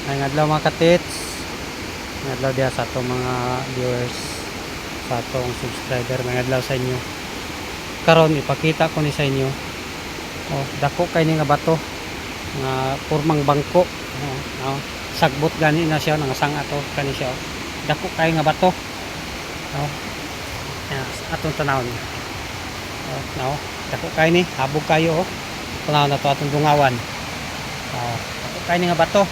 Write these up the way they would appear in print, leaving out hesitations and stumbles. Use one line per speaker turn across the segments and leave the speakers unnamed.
May adlaw mga katits. May adlaw diya sa atong mga viewers, sa atong subscriber. May adlaw sa inyo. Karon ipakita ko ni sa inyo. Oh, dako kay ni nga bato nga purmang bangko. Sagbot gani na siya nga sanga to kani siya. Dako kay nga bato. Oh. Atong tanawon. Oh, no. Dako kay ni habog kayo oh. Tanaw na to atong dungawan. Oh, dako kay ni nga bato.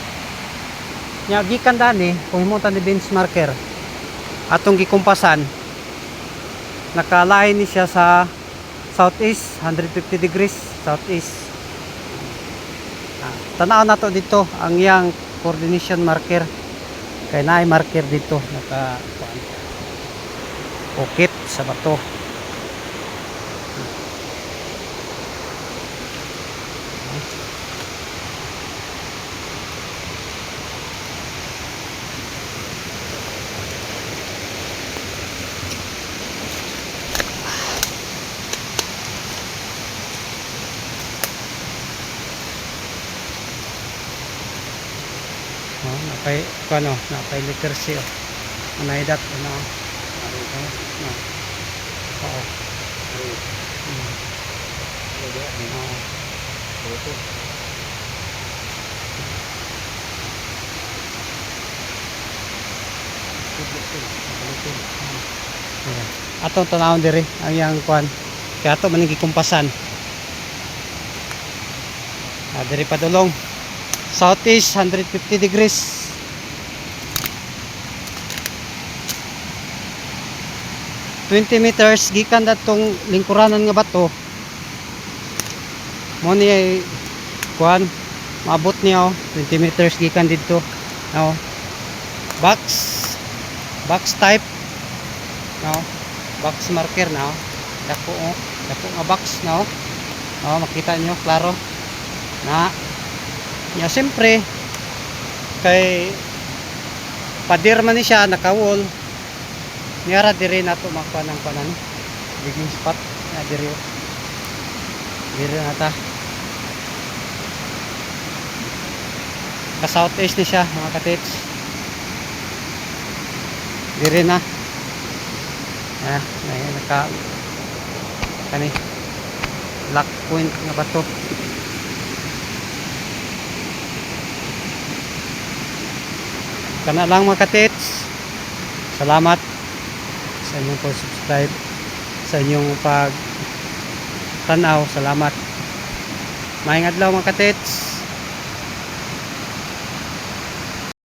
Nya gikan dani kung himutan ni bench marker atong gikumpasan, nakalain ni siya sa southeast 150 degrees southeast. Tanaw na to dito ang yang coordination marker kay naay marker dito naka ukit sa bato. Napay ano, napay literacy oh. Anaidat ano. No. Oo. Atong tanawon diri ang yang kuan. Kaya ato maning gikumpasan. Diri padulong. Southeast 150 degrees. $20 gikan datong lingkuranan nga bato. Mo ni ay kuan maabot niya oh, $20 gikan dito. No. Box type. No. Box marker na oh. Dako oh. Dako nga box na oh. Oh, makita niyo klaro. Na ya siyempre kay padir man ni siya naka-wall. Niara diri nato makuha ng panan digging spot na diri nata ka southeast ni siya mga katits. Diri na naka kani lock point nga bato. Kana lang mga katits. Salamat sa inyong pag-subscribe, sa inyong pag-tanaw. Salamat. Maayong adlaw mga katits.